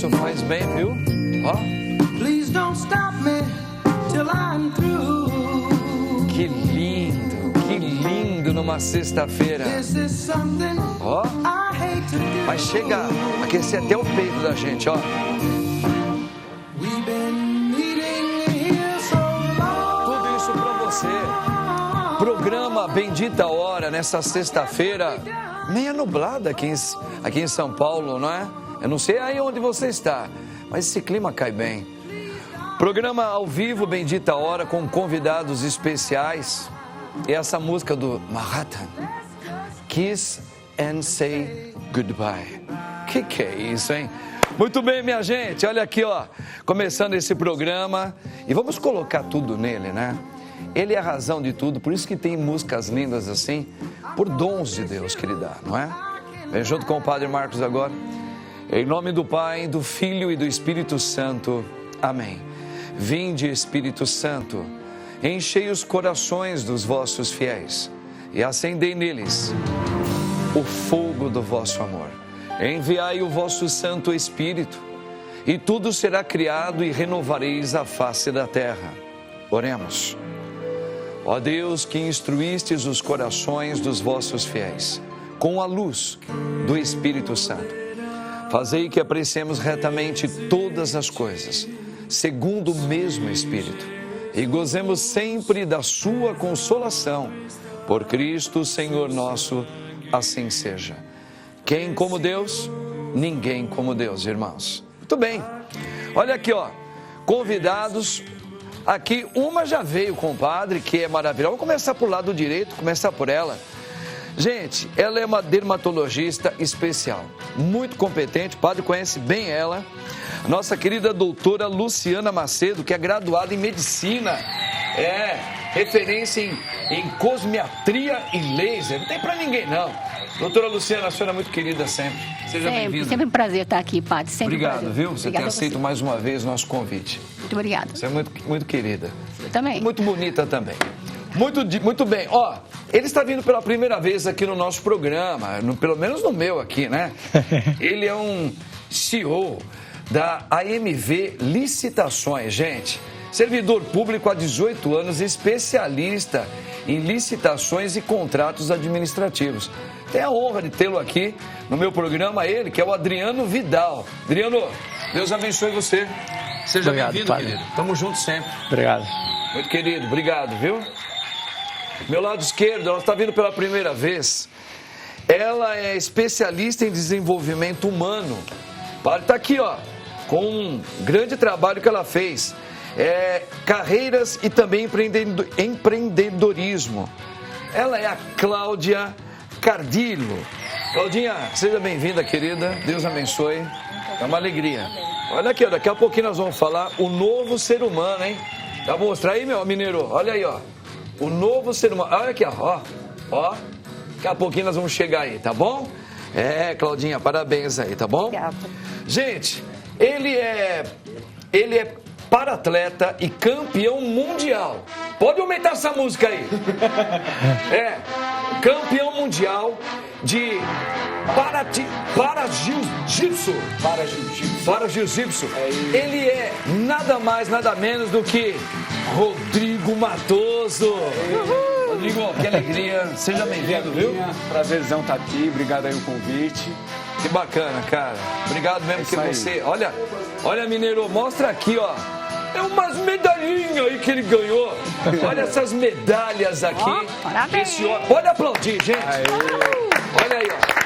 Isso faz bem, viu? Ó. Please don't stop me till I'm through. Que lindo numa sexta-feira. This is something Ó. I hate to do. Mas chega a aquecer até o peito da gente, ó. We've been meeting here so long. Tudo isso pra você. Programa Bendita Hora nessa sexta-feira, meia nublada aqui em São Paulo, não é? Eu não sei aí onde você está, mas esse clima cai bem. Programa ao vivo, Bendita Hora, com convidados especiais. E essa música do Manhattan, Kiss and Say Goodbye. Que é isso, hein? Muito bem, minha gente, olha aqui, ó, começando esse programa. E vamos colocar tudo nele, né? Ele é a razão de tudo, por isso que tem músicas lindas assim, por dons de Deus que Ele dá, não é? Vem junto com o Padre Marcos agora. Em nome do Pai, do Filho e do Espírito Santo. Amém. Vinde, Espírito Santo, enchei os corações dos vossos fiéis e acendei neles o fogo do vosso amor. Enviai o vosso Santo Espírito e tudo será criado e renovareis a face da terra. Oremos. Ó Deus, que instruístes os corações dos vossos fiéis com a luz do Espírito Santo, fazei que apreciemos retamente todas as coisas, segundo o mesmo Espírito, e gozemos sempre da sua consolação. Por Cristo, Senhor nosso, assim seja. Quem como Deus? Ninguém como Deus, irmãos. Muito bem. Olha aqui, ó. Convidados. Aqui, uma já veio com o padre, que é maravilhosa. Vamos começar por lado direito, começar por ela. Gente, ela é uma dermatologista especial, muito competente, o padre conhece bem ela. Nossa querida doutora Luciana Macedo, que é graduada em medicina, referência em cosmetria e laser. Não tem pra ninguém, não. Doutora Luciana, a senhora é muito querida sempre. Seja bem-vinda. Sempre um prazer estar aqui, padre. Sempre Obrigado, um prazer. viu? Você Obrigada ter aceito mais uma vez o nosso convite. Muito obrigada. Você é muito querida. Eu também. Muito bonita também. Muito bem. Ó, ele está vindo pela primeira vez aqui no nosso programa, pelo menos no meu aqui, né? Ele é um CEO da AMV Licitações, gente. Servidor público há 18 anos, especialista em licitações e contratos administrativos. Tenho a honra de tê-lo aqui no meu programa, ele, que é o Adriano Vidal. Adriano, Deus abençoe você. Seja bem-vindo, querido. Tamo junto sempre. Obrigado. Muito querido, obrigado, viu? Meu lado esquerdo, ela está vindo pela primeira vez. Ela é especialista em desenvolvimento humano. Está aqui, ó, com um grande trabalho que ela fez. Carreiras e também empreendedorismo. Ela é a Cláudia Cardillo. Claudinha, seja bem-vinda, querida. Deus abençoe. É uma alegria. Olha aqui, ó, daqui a pouquinho nós vamos falar o novo ser humano, hein? Dá pra mostrar aí, meu mineiro? Olha aí, ó. O novo ser humano. Olha aqui, ó. Daqui a pouquinho nós vamos chegar aí, tá bom? Claudinha, parabéns aí, tá bom? Obrigada. Gente, ele é para-atleta e campeão mundial. Pode aumentar essa música aí. Campeão mundial de para-jiu-jitsu. Ele é nada mais, nada menos do que Rodrigo Matoso. Rodrigo, que alegria. Seja bem-vindo, viu? Prazerzão estar aqui. Obrigado aí o convite. Que bacana, cara. Obrigado mesmo que você... Olha, mineiro, mostra aqui, ó. É umas medalhinhas aí que ele ganhou. Olha essas medalhas aqui. Parabéns. Pode aplaudir, gente. Olha aí, ó.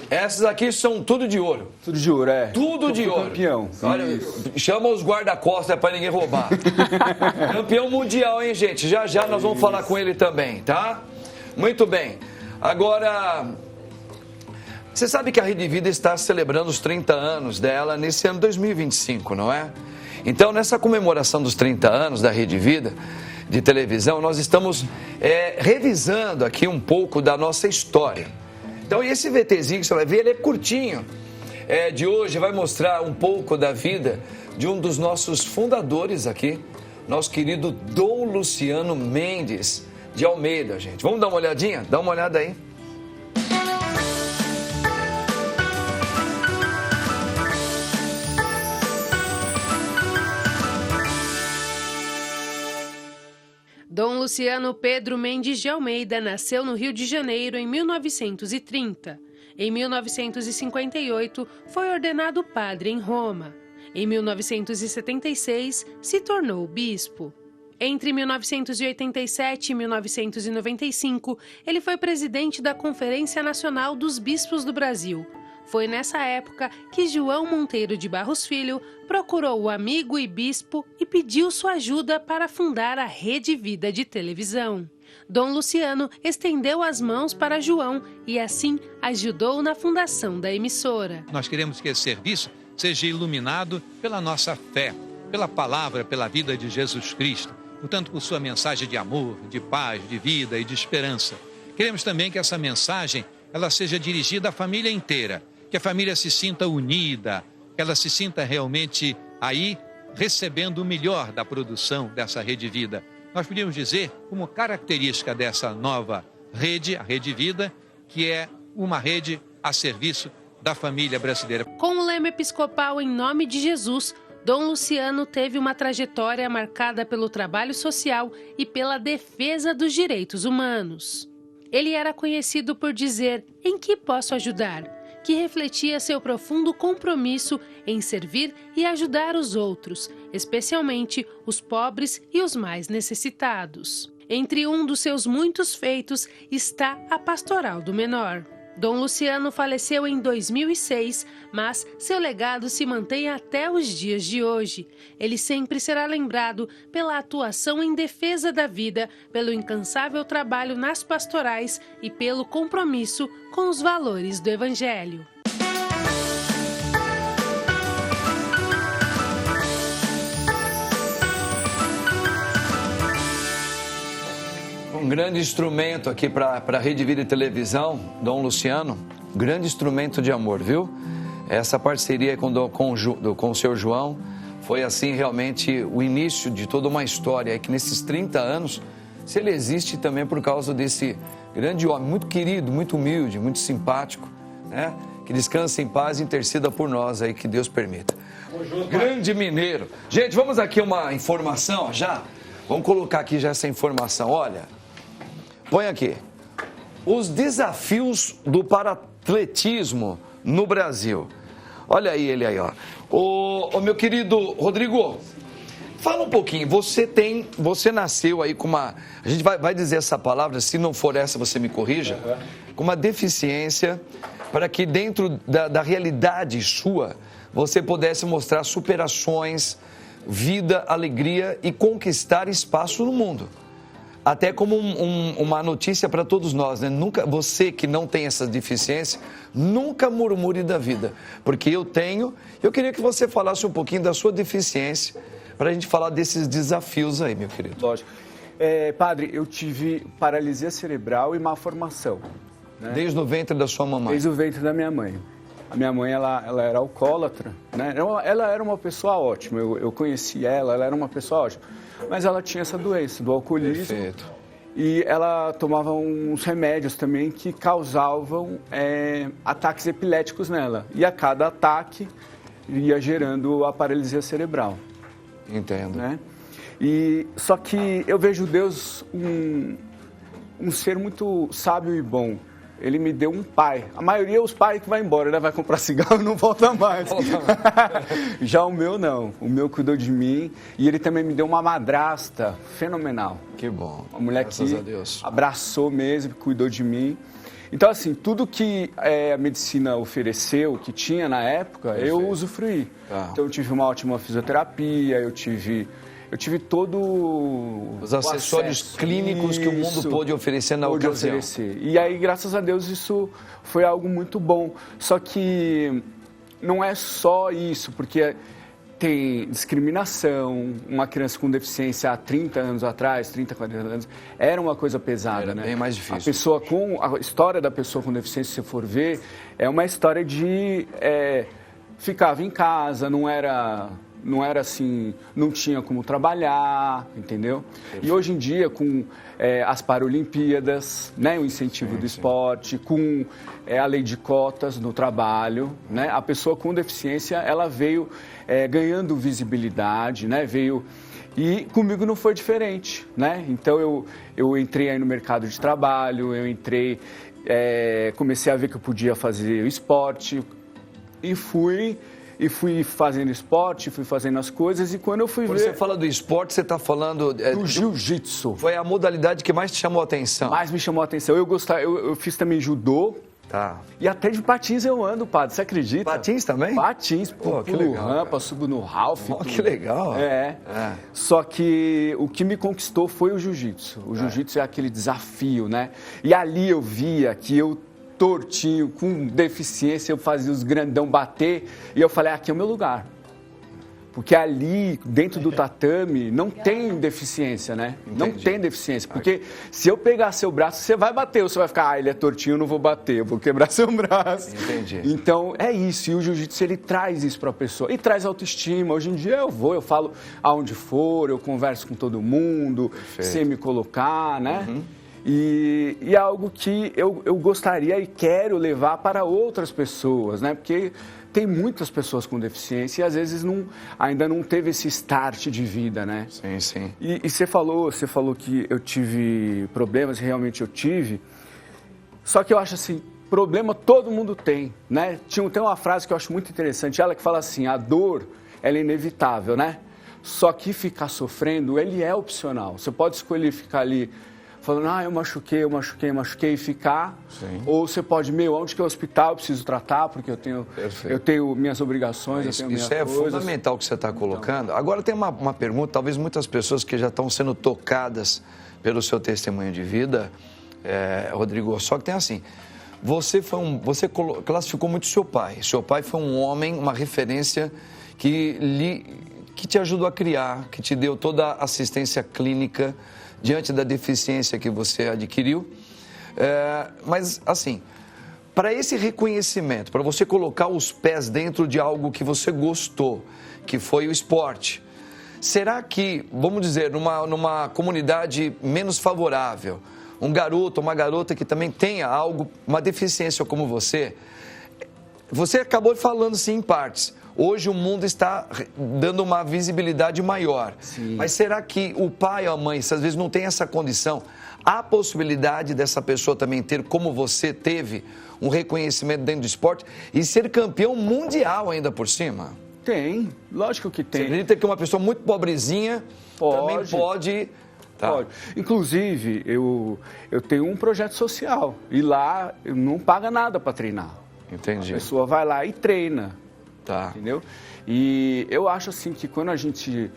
Essas aqui são tudo de ouro. Tudo de ouro, Tudo de ouro. Campeão. Olha, chama os guarda-costas para ninguém roubar. Campeão mundial, hein, gente? Já nós vamos falar com ele também, tá? Muito bem. Agora, você sabe que a Rede Vida está celebrando os 30 anos dela nesse ano 2025, não é? Então, nessa comemoração dos 30 anos da Rede Vida de televisão, nós estamos revisando aqui um pouco da nossa história. Então, esse VTzinho que você vai ver, ele é curtinho. De hoje vai mostrar um pouco da vida de um dos nossos fundadores aqui, nosso querido Dom Luciano Mendes de Almeida, gente. Vamos dar uma olhadinha? Dá uma olhada aí. Luciano Pedro Mendes de Almeida nasceu no Rio de Janeiro em 1930. Em 1958, foi ordenado padre em Roma. Em 1976, se tornou bispo. Entre 1987 e 1995, ele foi presidente da Conferência Nacional dos Bispos do Brasil. Foi nessa época que João Monteiro de Barros Filho procurou o amigo e bispo e pediu sua ajuda para fundar a Rede Vida de televisão. Dom Luciano estendeu as mãos para João e assim ajudou na fundação da emissora. Nós queremos que esse serviço seja iluminado pela nossa fé, pela palavra, pela vida de Jesus Cristo, portanto, por sua mensagem de amor, de paz, de vida e de esperança. Queremos também que essa mensagem ela seja dirigida à família inteira, que a família se sinta unida, que ela se sinta realmente aí recebendo o melhor da produção dessa Rede Vida. Nós podíamos dizer, como característica dessa nova rede, a Rede Vida, que é uma rede a serviço da família brasileira. Com o lema episcopal Em Nome de Jesus, Dom Luciano teve uma trajetória marcada pelo trabalho social e pela defesa dos direitos humanos. Ele era conhecido por dizer, em que posso ajudar? Que refletia seu profundo compromisso em servir e ajudar os outros, especialmente os pobres e os mais necessitados. Entre um dos seus muitos feitos está a Pastoral do Menor. Dom Luciano faleceu em 2006, mas seu legado se mantém até os dias de hoje. Ele sempre será lembrado pela atuação em defesa da vida, pelo incansável trabalho nas pastorais e pelo compromisso com os valores do Evangelho. Um grande instrumento aqui para a Rede Vida e Televisão, Dom Luciano, grande instrumento de amor, viu? Essa parceria com o Sr. João foi assim realmente o início de toda uma história, é que nesses 30 anos, se ele existe também por causa desse grande homem, muito querido, muito humilde, muito simpático, né? Que descanse em paz e interceda por nós aí, que Deus permita. Grande mineiro. Gente, vamos aqui uma informação já? Vamos colocar aqui já essa informação, olha. Põe aqui, os desafios do paratletismo no Brasil. Olha aí ele aí, ó. Ô meu querido Rodrigo, fala um pouquinho, você nasceu aí com uma, a gente vai dizer essa palavra, se não for essa você me corrija, com uma deficiência, para que dentro da realidade sua, você pudesse mostrar superações, vida, alegria e conquistar espaço no mundo. Até como uma notícia para todos nós, né? Nunca, você que não tem essa deficiência, nunca murmure da vida, porque eu tenho. Eu queria que você falasse um pouquinho da sua deficiência, para a gente falar desses desafios aí, meu querido. Lógico. Padre, eu tive paralisia cerebral e má formação. Né? Desde o ventre da sua mamãe? Desde o ventre da minha mãe. A minha mãe, ela era alcoólatra, né? Ela era uma pessoa ótima, eu conheci ela era uma pessoa ótima. Mas ela tinha essa doença do alcoolismo. Perfeito. E ela tomava uns remédios também que causavam ataques epiléticos nela. E a cada ataque ia gerando a paralisia cerebral. Entendo. Né? Só que eu vejo Deus um ser muito sábio e bom. Ele me deu um pai. A maioria é os pais que vai embora, né? Vai comprar cigarro e não volta mais. Já o meu não. O meu cuidou de mim e ele também me deu uma madrasta fenomenal. Que bom. Uma mulher Graças que a Deus. Abraçou mesmo, cuidou de mim. Então, assim, tudo que a medicina ofereceu, que tinha na época, Perfeito. eu usufruí. Tá. Então, eu tive uma ótima fisioterapia, eu tive todo os acessórios clínicos que o mundo pôde oferecer na ocasião. E aí, graças a Deus, isso foi algo muito bom. Só que não é só isso, porque tem discriminação. Uma criança com deficiência há 30 anos atrás, 30, 40 anos, era uma coisa pesada, era, né? Bem mais difícil. A história da pessoa com deficiência, se você for ver, é uma história de ficava em casa, não era assim, não tinha como trabalhar, entendeu? Perfeito. E hoje em dia, com as Paralimpíadas, né, o incentivo do esporte, com a lei de cotas no trabalho, né, a pessoa com deficiência, ela veio ganhando visibilidade, né, veio... E comigo não foi diferente, né? Então eu entrei aí no mercado de trabalho, eu entrei, comecei a ver que eu podia fazer esporte e fui fazendo esporte, fui fazendo as coisas e quando eu fui Quando ver... você fala do esporte, você está falando... do jiu-jitsu. Foi a modalidade que mais te chamou a atenção. Mais me chamou a atenção. Eu fiz também judô. Tá. E até de patins eu ando, padre, você acredita? Patins também? Patins, Pô, que pulo legal, rampa, cara. subo no Ralph. Oh, que legal. Só que o que me conquistou foi o jiu-jitsu. O jiu-jitsu é aquele desafio, né? E ali eu via que eu, tortinho, com deficiência, eu fazia os grandão bater e eu falei, aqui é o meu lugar. Porque ali, dentro do tatame, não tem deficiência, né? Entendi. Não tem deficiência. Porque se eu pegar seu braço, você vai bater. Ou você vai ficar, ele é tortinho, eu não vou bater. Eu vou quebrar seu braço. Entendi. Então, é isso. E o jiu-jitsu, ele traz isso para a pessoa. E traz autoestima. Hoje em dia eu falo aonde for, eu converso com todo mundo, sem me colocar, né? E é algo que eu gostaria e quero levar para outras pessoas, né? Porque tem muitas pessoas com deficiência e às vezes ainda não teve esse start de vida, né? Sim, sim. E você falou que eu tive problemas, realmente eu tive. Só que eu acho assim, problema todo mundo tem, né? Tem uma frase que eu acho muito interessante, ela que fala assim, a dor, ela é inevitável, né? Só que ficar sofrendo, ele é opcional. Você pode escolher ficar ali falando, eu machuquei e ficar. Sim. Ou você pode, onde que é o hospital, eu preciso tratar, porque eu tenho minhas obrigações, eu tenho minhas coisas. Isso é fundamental que você está colocando. Agora tem uma pergunta, talvez muitas pessoas que já estão sendo tocadas pelo seu testemunho de vida, Rodrigo, só que tem assim, você classificou muito seu pai. Seu pai foi um homem, uma referência que te ajudou a criar, que te deu toda a assistência clínica diante da deficiência que você adquiriu. Mas, assim, para esse reconhecimento, para você colocar os pés dentro de algo que você gostou, que foi o esporte, será que, vamos dizer, numa comunidade menos favorável, um garoto, uma garota que também tenha uma deficiência como você acabou falando sim em partes. Hoje o mundo está dando uma visibilidade maior. Sim. Mas será que o pai ou a mãe, se às vezes não tem essa condição, há possibilidade dessa pessoa também ter, como você teve, um reconhecimento dentro do esporte e ser campeão mundial ainda por cima? Tem, lógico que tem. Você acredita que uma pessoa muito pobrezinha também pode... Tá. Pode. Inclusive, eu tenho um projeto social e lá não paga nada para treinar. Entendi. A pessoa vai lá e treina. Tá. Entendeu? E eu acho assim que quando a gente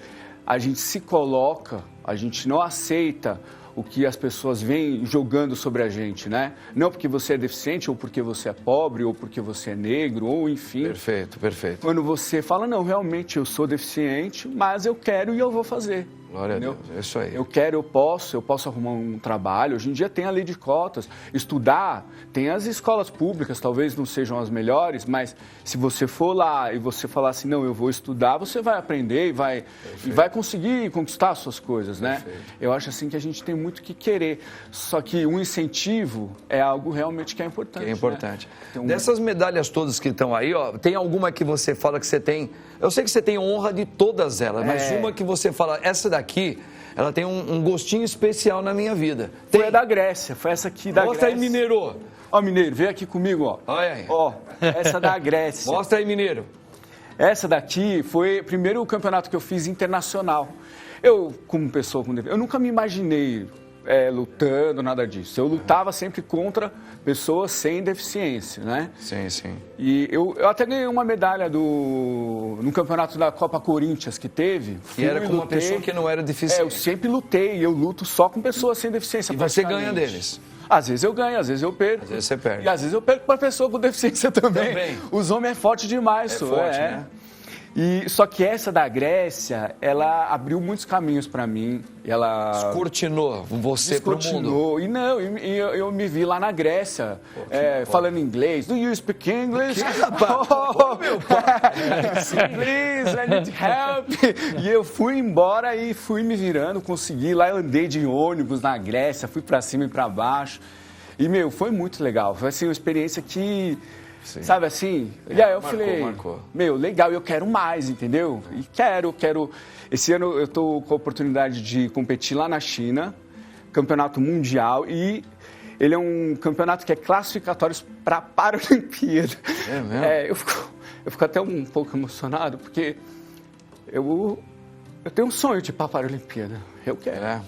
se coloca, a gente não aceita o que as pessoas vêm jogando sobre a gente, né? Não porque você é deficiente, ou porque você é pobre, ou porque você é negro, ou enfim. Perfeito, perfeito. Quando você fala, não, realmente eu sou deficiente, mas eu quero e eu vou fazer. Glória entendeu? a Deus, é isso aí. Eu quero, eu posso arrumar um trabalho. Hoje em dia tem a lei de cotas. Estudar, tem as escolas públicas, talvez não sejam as melhores, mas se você for lá e você falar assim, não, eu vou estudar, você vai aprender e vai conseguir conquistar as suas coisas, né? Perfeito. Eu acho assim que a gente tem muito que querer. Só que um incentivo é algo realmente que é importante. Que é importante. Né? Então, dessas medalhas todas que estão aí, tem alguma que você fala que você tem... Eu sei que você tem honra de todas elas, mas uma que você fala, essa daqui, ela tem um gostinho especial na minha vida. Foi a da Grécia, foi essa aqui da Mostra Grécia. aí, mineiro. Ó, mineiro, vem aqui comigo, ó. Olha aí. Ó, essa da Grécia. Mostra aí, mineiro. Essa daqui foi o primeiro campeonato que eu fiz internacional. Eu, como pessoa com deficiência, eu nunca me imaginei lutando, nada disso. Eu lutava sempre contra pessoas sem deficiência, né? Sim, sim. E eu até ganhei uma medalha no campeonato da Copa Corinthians que teve. E era com uma pessoa que não era deficiente. Eu sempre lutei, eu luto só com pessoas sem deficiência. E você ganha deles? Às vezes eu ganho, às vezes eu perco. Às vezes você perde. E às vezes eu perco para pessoa com deficiência também. Os homens é forte demais, forte, né? Só que essa da Grécia, ela abriu muitos caminhos para mim. Ela descortinou você pro mundo. E não, eu me vi lá na Grécia, falando inglês. Do you speak English? Meu pai! Please, I need help. E eu fui embora e fui me virando, consegui. Lá eu andei de ônibus na Grécia, fui para cima e para baixo. E, foi muito legal. Foi assim, uma experiência que Sim. Sabe assim? E aí eu falei, marcou. meu, legal, eu quero mais, entendeu? E quero. Esse ano eu tô com a oportunidade de competir lá na China, campeonato mundial, e ele é um campeonato que é classificatório para a Paralimpíada. É mesmo? Eu fico até um pouco emocionado, porque eu tenho um sonho de ir para a Paralimpíada. Eu quero. É.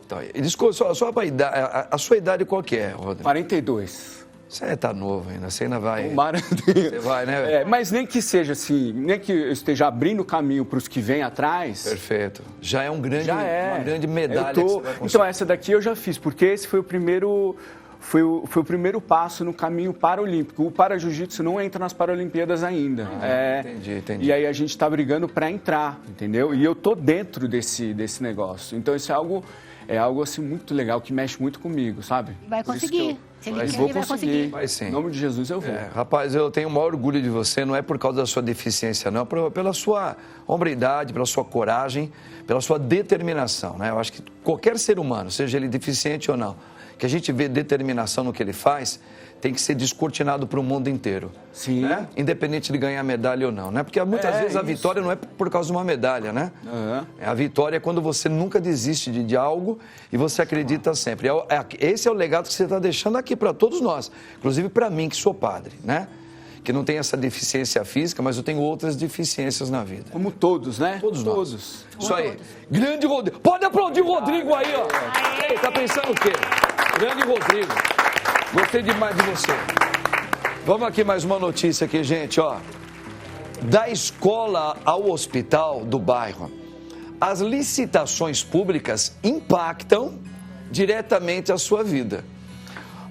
Então, desculpa, a sua idade qual que é, Rodrigo? 42. Você tá novo ainda, você ainda vai... Tomara. Você vai, né? É, mas nem que seja assim, nem que eu esteja abrindo caminho para os que vêm atrás. Perfeito. Já é uma grande medalha Eu que você vai conseguir. Então, essa daqui eu já fiz, porque esse foi o primeiro... Foi o primeiro passo no caminho paralímpico. O para-jiu-jitsu não entra nas Paralimpíadas ainda. Entendi. E aí a gente está brigando para entrar, entendeu? E eu tô dentro desse negócio. Então isso é algo assim muito legal, que mexe muito comigo, sabe? Vai Por isso conseguir. que Se ele eu quer, vou ele vai conseguir. conseguir. Vai sim. Em nome de Jesus eu vou. Rapaz, eu tenho o maior orgulho de você, não é por causa da sua deficiência, não, pela sua hombridade, pela sua coragem, pela sua determinação, né? Eu acho que qualquer ser humano, seja ele deficiente ou não, que a gente vê determinação no que ele faz, tem que ser descortinado para o mundo inteiro. Sim. Né? Independente de ganhar medalha ou não, né? Porque muitas vezes a vitória não é por causa de uma medalha, né? A vitória é quando você nunca desiste de algo e você acredita sempre. Esse é o legado que você está deixando aqui para todos nós, inclusive para mim, que sou padre, né? Que não tenho essa deficiência física, mas eu tenho outras deficiências na vida. Como todos, né? Todos nós. Isso aí. Grande Rodrigo. Pode aplaudir o Rodrigo aí, ó. Ei, tá pensando o quê? Grande Rodrigo. Gostei demais de você. Vamos aqui mais uma notícia aqui, gente, ó. Da escola ao hospital do bairro. As licitações públicas impactam diretamente a sua vida.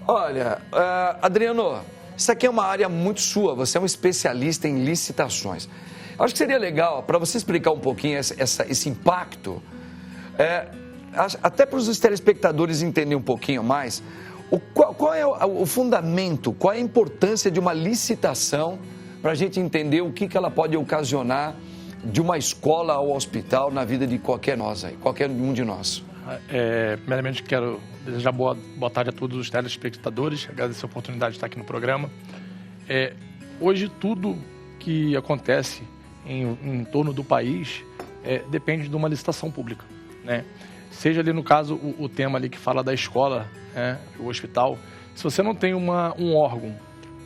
Olha, Adriano, isso aqui é uma área muito sua, você é um especialista em licitações. Acho que seria legal, para você explicar um pouquinho esse impacto, até para os telespectadores entenderem um pouquinho mais, qual é o fundamento, qual é a importância de uma licitação para a gente entender o que ela pode ocasionar de uma escola ao hospital na vida de qualquer um de nós. Primeiramente, quero desejar boa tarde a todos os telespectadores, agradecer a oportunidade de estar aqui no programa. Hoje, tudo que acontece em torno do país depende de uma licitação pública, né? Seja ali, no caso, o tema ali que fala da escola, o hospital. Se você não tem um órgão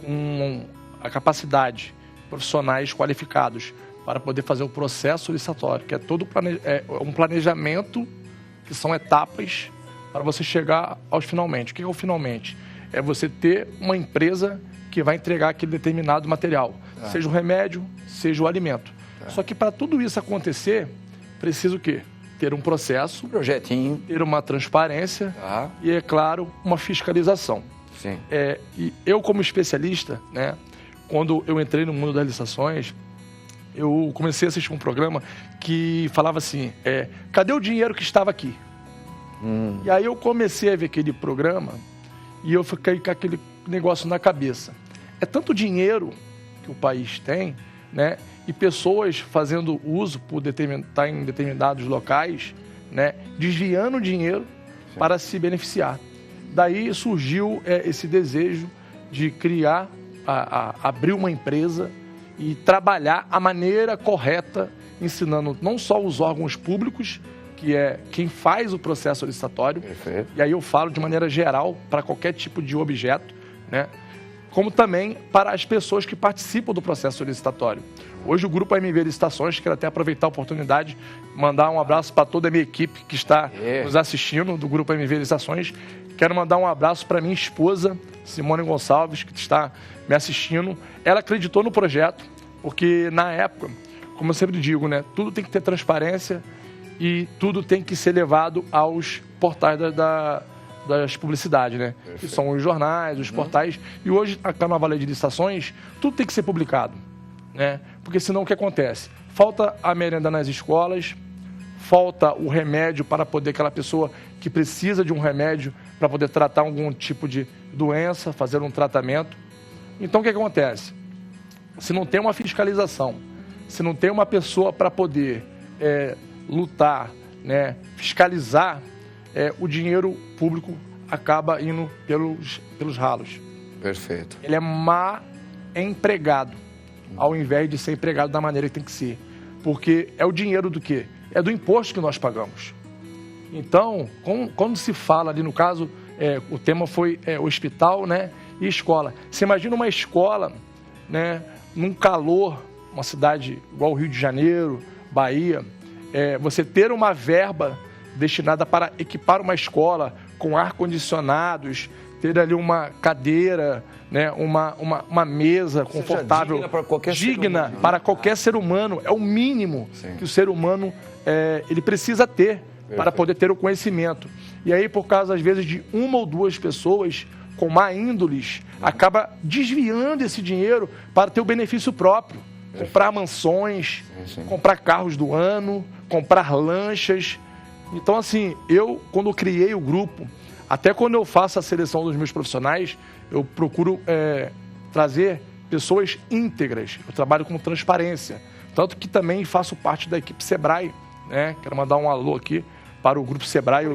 com a capacidade, profissionais qualificados para poder fazer o processo licitatório, que é todo um planejamento, que são etapas para você chegar aos finalmente. O que é o finalmente? É você ter uma empresa que vai entregar aquele determinado material, seja o remédio, seja o alimento. Só que para tudo isso acontecer, precisa o quê? Ter um processo, projetinho, ter uma transparência e, é claro, uma fiscalização. Sim. E eu, como especialista, né, quando eu entrei no mundo das licitações, eu comecei a assistir um programa que falava assim, cadê o dinheiro que estava aqui? E aí eu comecei a ver aquele programa e eu fiquei com aquele negócio na cabeça. É tanto dinheiro que o país tem, né? E pessoas fazendo uso por estar em determinados locais, né? Desviando o dinheiro para se beneficiar. Daí surgiu esse desejo de criar, abrir uma empresa e trabalhar a maneira correta, ensinando não só os órgãos públicos, que é quem faz o processo licitatório, perfeito. E aí eu falo de maneira geral para qualquer tipo de objeto, né? Como também para as pessoas que participam do processo licitatório. Hoje o Grupo MV Licitações, quero até aproveitar a oportunidade, mandar um abraço para toda a minha equipe que está nos assistindo, do Grupo MV Licitações. Quero mandar um abraço para minha esposa, Simone Gonçalves, que está me assistindo. Ela acreditou no projeto, porque na época, como eu sempre digo, né, tudo tem que ter transparência e tudo tem que ser levado aos portais das publicidades, né? Que são os jornais, os portais. E hoje, com a nova lei de licitações, tudo tem que ser publicado, né? Porque senão o que acontece? Falta a merenda nas escolas, falta o remédio para poder aquela pessoa que precisa de um remédio para poder tratar algum tipo de doença, fazer um tratamento. Então o que acontece? Se não tem uma fiscalização, se não tem uma pessoa para poder lutar, né, fiscalizar, o dinheiro público acaba indo pelos ralos. Perfeito. Ele é má empregado, ao invés de ser empregado da maneira que tem que ser. Porque é o dinheiro do quê? É do imposto que nós pagamos. Então, quando se fala ali, no caso, o tema foi hospital, né, e escola. Você imagina uma escola, né, num calor, uma cidade igual o Rio de Janeiro, Bahia, você ter uma verba destinada para equipar uma escola com ar-condicionados, ter ali uma cadeira, né, uma mesa confortável, digna para qualquer ser humano, é o mínimo que o ser humano ele precisa ter para poder ter o conhecimento. E aí, por causa, às vezes, de uma ou duas pessoas com má índoles, acaba desviando esse dinheiro para ter o benefício próprio. Comprar mansões, comprar carros do ano, comprar lanchas. Então, assim, eu, quando eu criei o grupo, até quando eu faço a seleção dos meus profissionais, eu procuro trazer pessoas íntegras. Eu trabalho com transparência. Tanto que também faço parte da equipe Sebrae, né? Quero mandar um alô aqui para o Grupo Sebrae.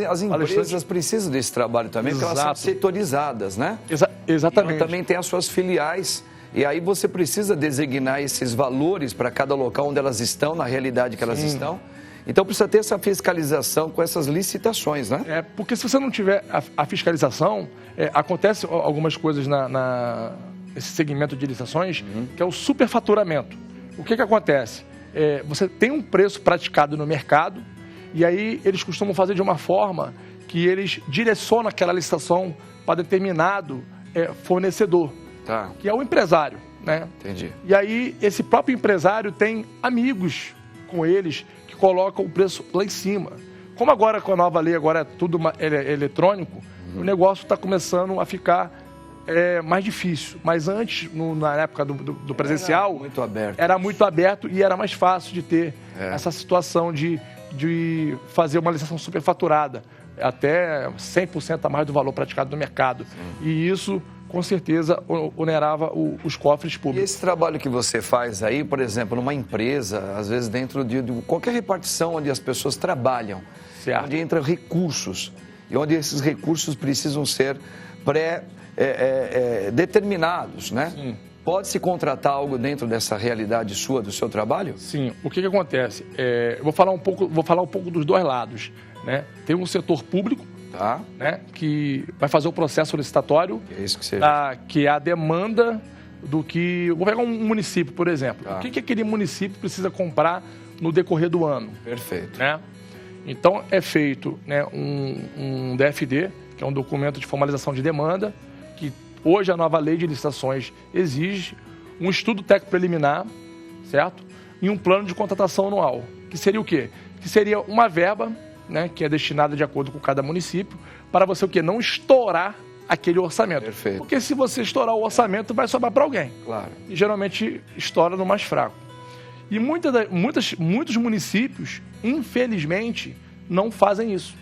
As empresas precisam desse trabalho também, porque elas são setorizadas, né? Exatamente. Então, também tem as suas filiais. E aí você precisa designar esses valores para cada local onde elas estão, na realidade que elas estão. Então precisa ter essa fiscalização com essas licitações, né? Porque se você não tiver a fiscalização, acontece algumas coisas nesse segmento de licitações, que é o superfaturamento. O que acontece? Você tem um preço praticado no mercado, e aí eles costumam fazer de uma forma que eles direcionam aquela licitação para determinado fornecedor, que é o empresário, né? Entendi. E aí esse próprio empresário tem amigos com eles que colocam o preço lá em cima. Como agora com a nova lei, agora é tudo eletrônico, o negócio está começando a ficar mais difícil. Mas antes, na época do presencial, era muito aberto e era mais fácil de ter essa situação de fazer uma licitação superfaturada, até 100% a mais do valor praticado no mercado. E isso, com certeza, onerava os cofres públicos. E esse trabalho que você faz aí, por exemplo, numa empresa, às vezes dentro de qualquer repartição onde as pessoas trabalham, onde entram recursos, e onde esses recursos precisam ser determinados, né? Sim. Pode-se contratar algo dentro dessa realidade sua, do seu trabalho? Sim. O que acontece? Eu vou falar um pouco dos dois lados, né? Tem um setor público, né, que vai fazer o processo licitatório, que é a demanda do que... Vou pegar um município, por exemplo. O que aquele município precisa comprar no decorrer do ano? Perfeito. Né? Então, é feito, né, um DFD, que é um documento de formalização de demanda, que hoje a nova lei de licitações exige, um estudo técnico preliminar, certo? E um plano de contratação anual, que seria o quê? Que seria uma verba, né, que é destinada de acordo com cada município, para você o quê? Não estourar aquele orçamento. Perfeito. Porque se você estourar o orçamento, vai sobrar para alguém. Claro. E geralmente estoura no mais fraco. E muitos municípios, infelizmente, não fazem isso.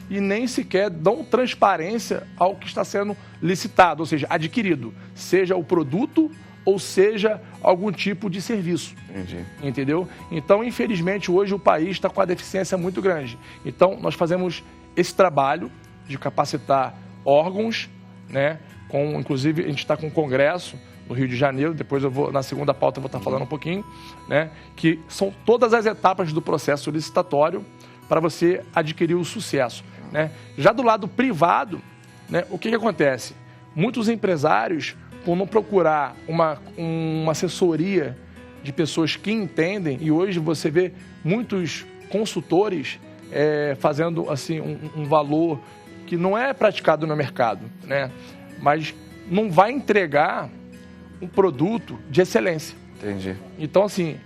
E nem sequer dão transparência ao que está sendo licitado, ou seja, adquirido. Seja o produto ou seja algum tipo de serviço. Entendi. Entendeu? Então, infelizmente, hoje o país está com uma deficiência muito grande. Então, nós fazemos esse trabalho de capacitar órgãos, né? Inclusive, a gente está com um congresso no Rio de Janeiro, depois na segunda pauta eu vou estar falando um pouquinho, né? Que são todas as etapas do processo licitatório para você adquirir o sucesso, né? Já do lado privado, né, o que acontece? Muitos empresários, por não procurar uma assessoria de pessoas que entendem, e hoje você vê muitos consultores fazendo assim, um valor que não é praticado no mercado, né? Mas não vai entregar um produto de excelência. Entendi. Então, assim,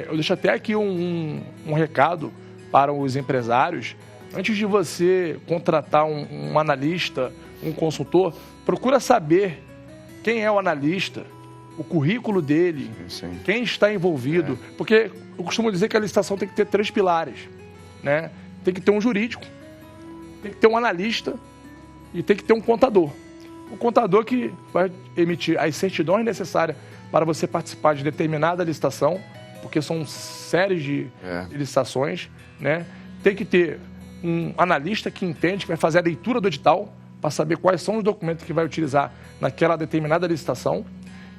eu deixo até aqui um recado para os empresários. Antes de você contratar um analista, um consultor, procura saber quem é o analista, o currículo dele, quem está envolvido. Porque eu costumo dizer que a licitação tem que ter 3 pilares, né? Tem que ter um jurídico, tem que ter um analista e tem que ter um contador. O contador que vai emitir as certidões necessárias para você participar de determinada licitação, porque são séries de licitações, né? Tem que ter um analista que entende, que vai fazer a leitura do edital para saber quais são os documentos que vai utilizar naquela determinada licitação.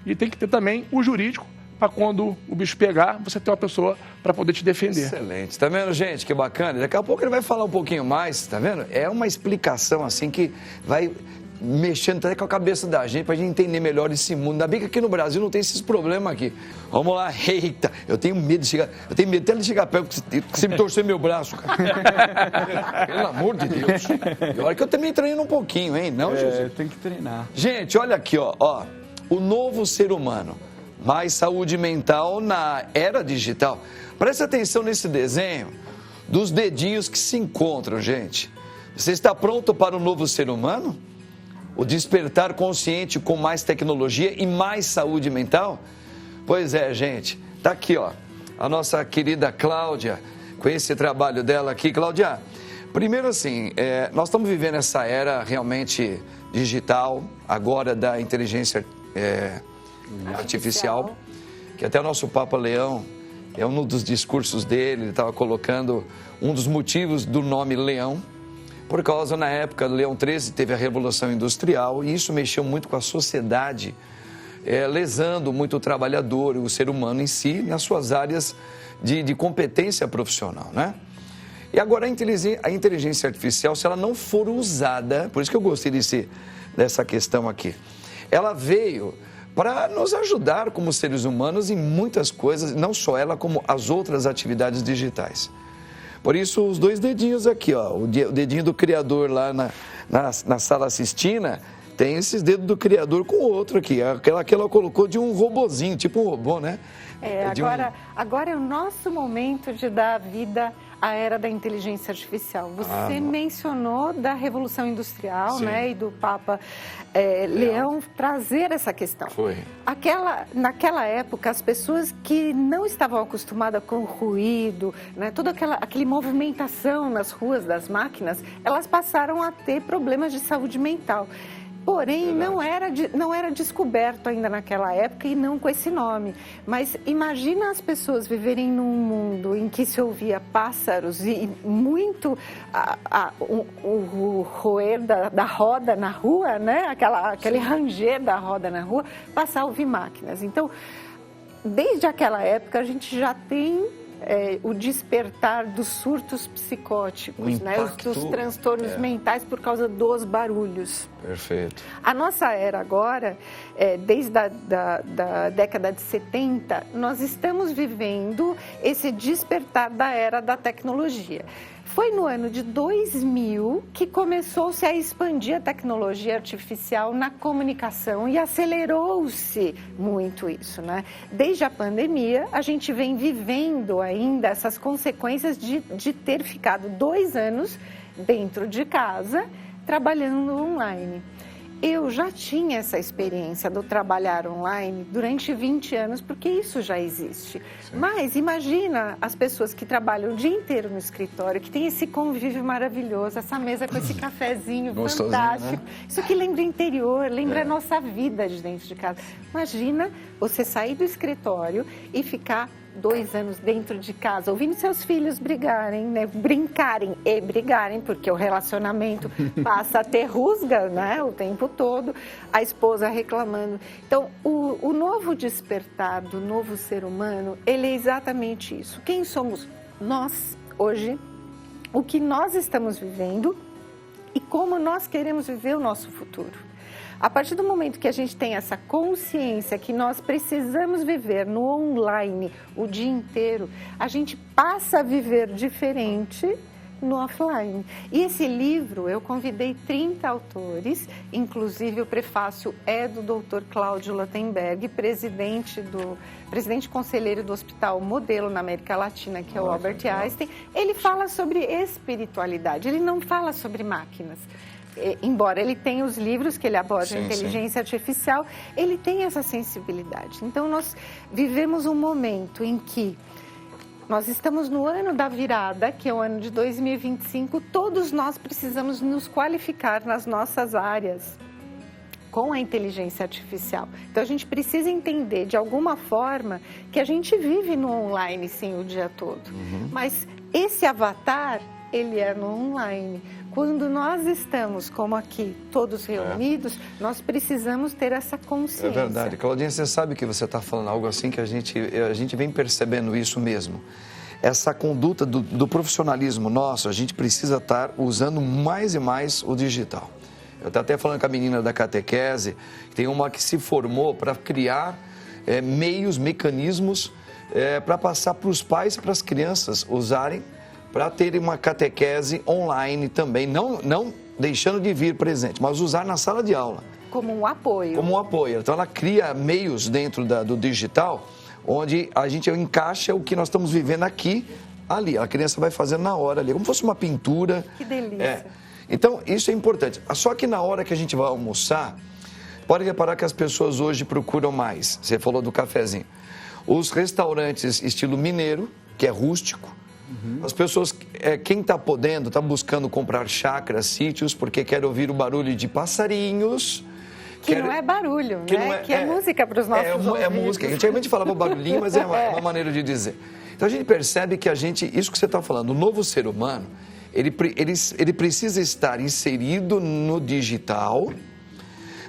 e tem que ter também o jurídico para quando o bicho pegar, você ter uma pessoa para poder te defender. Excelente. Tá vendo, gente? Que bacana. Daqui a pouco ele vai falar um pouquinho mais, tá vendo? É uma explicação assim que vai mexendo até com a cabeça da gente pra gente entender melhor esse mundo. Ainda bem que aqui no Brasil não tem esses problemas aqui. Vamos lá. Eita, eu tenho medo de chegar, eu tenho medo até de chegar perto, porque você me torcer meu braço, cara. Pelo amor de Deus. E olha que eu também treino um pouquinho, hein? Não, Jesus? Tem que treinar. Gente, olha aqui, ó. O novo ser humano. Mais saúde mental na era digital. Presta atenção nesse desenho dos dedinhos que se encontram, gente. Você está pronto para o novo ser humano? O despertar consciente com mais tecnologia e mais saúde mental? Pois é, gente. Tá aqui, ó, a nossa querida Cláudia, com esse trabalho dela aqui. Cláudia, primeiro assim, nós estamos vivendo essa era realmente digital, agora da inteligência artificial, que até o nosso Papa Leão, é um dos discursos dele, ele estava colocando um dos motivos do nome Leão, por causa, na época, Leão XIII teve a Revolução Industrial e isso mexeu muito com a sociedade, lesando muito o trabalhador, o ser humano em si, nas suas áreas de competência profissional, né? E agora a inteligência artificial, se ela não for usada, por isso que eu gostei dessa questão aqui, ela veio para nos ajudar como seres humanos em muitas coisas, não só ela, como as outras atividades digitais. Por isso, os dois dedinhos aqui, ó, o dedinho do Criador lá na Sala Sistina, tem esses dedos do Criador com o outro aqui, aquela que ela colocou de um robozinho, tipo um robô, né? Agora é o nosso momento de dar vida à era da inteligência artificial. Você mencionou da Revolução Industrial, né, e do Papa Leão trazer essa questão. Foi. Naquela época, as pessoas que não estavam acostumadas com o ruído, né, toda aquela movimentação nas ruas das máquinas, elas passaram a ter problemas de saúde mental. Porém, não era descoberto ainda naquela época e não com esse nome. Mas imagina as pessoas viverem num mundo em que se ouvia pássaros e muito o roer da roda na rua, né? Aquele ranger da roda na rua, passar a ouvir máquinas. Então, desde aquela época, a gente já tem o despertar dos surtos psicóticos, né? Dos transtornos mentais por causa dos barulhos. Perfeito. A nossa era agora, desde a década de 70, nós estamos vivendo esse despertar da era da tecnologia. Foi no ano de 2000 que começou-se a expandir a tecnologia artificial na comunicação e acelerou-se muito isso, né? Desde a pandemia, a gente vem vivendo ainda essas consequências de ter ficado 2 anos dentro de casa, trabalhando online. Eu já tinha essa experiência do trabalhar online durante 20 anos, porque isso já existe. Sim. Mas imagina as pessoas que trabalham o dia inteiro no escritório, que tem esse convívio maravilhoso, essa mesa com esse cafezinho fantástico. Né? Isso aqui lembra o interior, lembra a nossa vida de dentro de casa. Imagina você sair do escritório e ficar 2 anos dentro de casa, ouvindo seus filhos brigarem, né? Brincarem e brigarem, porque o relacionamento passa a ter rusga, né? O tempo todo, a esposa reclamando. Então, o novo despertar do novo ser humano, ele é exatamente isso. Quem somos nós hoje, o que nós estamos vivendo e como nós queremos viver o nosso futuro. A partir do momento que a gente tem essa consciência que nós precisamos viver no online o dia inteiro, a gente passa a viver diferente no offline. E esse livro, eu convidei 30 autores, inclusive o prefácio é do Dr. Cláudio Lattenberg, presidente conselheiro do Hospital Modelo na América Latina, que é o Albert Einstein. Ele fala sobre espiritualidade, ele não fala sobre máquinas. Embora ele tenha os livros que ele aborda a inteligência artificial, ele tem essa sensibilidade. Então, nós vivemos um momento em que nós estamos no ano da virada, que é o ano de 2025, todos nós precisamos nos qualificar nas nossas áreas com a inteligência artificial. Então, a gente precisa entender, de alguma forma, que a gente vive no online, sim, o dia todo. Mas esse avatar ele é no online. Quando nós estamos, como aqui, todos reunidos, nós precisamos ter essa consciência. É verdade. Claudinha, você sabe que você está falando algo assim que a gente vem percebendo isso mesmo. Essa conduta do profissionalismo nosso, a gente precisa estar usando mais e mais o digital. Eu estava até falando com a menina da catequese, que tem uma que se formou para criar mecanismos para passar para os pais e para as crianças usarem, para terem uma catequese online também, não deixando de vir presente, mas usar na sala de aula. Como um apoio. Como um apoio. Então, ela cria meios dentro do digital, onde a gente encaixa o que nós estamos vivendo aqui, ali. A criança vai fazendo na hora ali, como se fosse uma pintura. Que delícia. Então, isso é importante. Só que na hora que a gente vai almoçar, pode reparar que as pessoas hoje procuram mais. Você falou do cafezinho. Os restaurantes estilo mineiro, que é rústico. As pessoas, quem está podendo, está buscando comprar chácaras, sítios, porque quer ouvir o barulho de passarinhos. Que não é barulho, que né? Não que é música para os nossos ouvidos. É música. Antigamente falava barulhinho, mas é uma maneira de dizer. Então a gente percebe que isso que você está falando, o novo ser humano, ele precisa estar inserido no digital,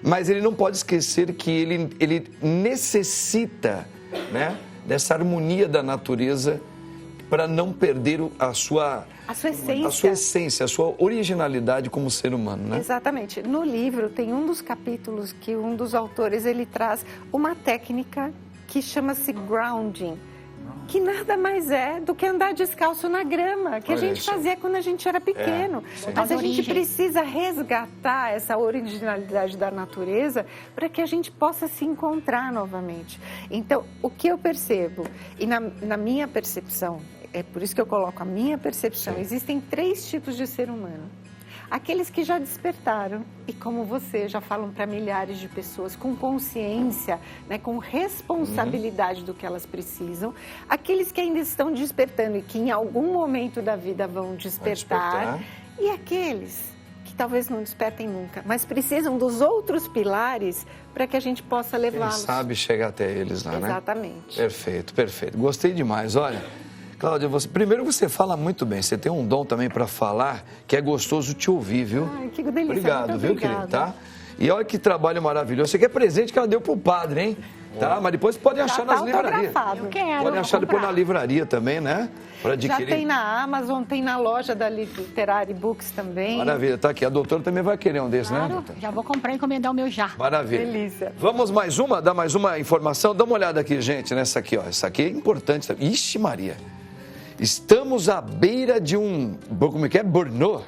mas ele não pode esquecer que ele necessita, né, dessa harmonia da natureza para não perder a sua essência, a sua originalidade como ser humano, né? Exatamente. No livro tem um dos capítulos que um dos autores ele traz uma técnica que chama-se grounding, que nada mais é do que andar descalço na grama, que a gente fazia quando a gente era pequeno. Mas a gente precisa resgatar essa originalidade da natureza para que a gente possa se encontrar novamente. Então, o que eu percebo, e na minha percepção, é por isso que eu coloco a minha percepção, existem 3 tipos de ser humano. Aqueles que já despertaram e, como você, já falam para milhares de pessoas com consciência, né, com responsabilidade do que elas precisam. Aqueles que ainda estão despertando e que em algum momento da vida vão despertar. E aqueles que talvez não despertem nunca, mas precisam dos outros pilares para que a gente possa levá-los. Quem sabe chegar até eles lá, né? Exatamente. Perfeito, perfeito. Gostei demais, olha. Cláudia, primeiro você fala muito bem, você tem um dom também para falar, que é gostoso te ouvir, viu? Ai, que delícia. Obrigado, viu, obrigada. querido, tá? E olha que trabalho maravilhoso. Você quer presente que ela deu pro padre, hein? Tá? Mas depois pode achar nas livrarias. Eu quero. Pode achar depois na livraria também, né? Para adquirir. Já tem na Amazon, tem na loja da Literary Books também. Maravilha, tá aqui. A doutora também vai querer um desses, né, doutora? Já vou comprar e encomendar o meu já. Maravilha. Delícia. Vamos dar mais uma informação? Dá uma olhada aqui, gente, nessa aqui, ó. Essa aqui é importante. Ixi, Maria. Estamos à beira de como é que é? Burnout.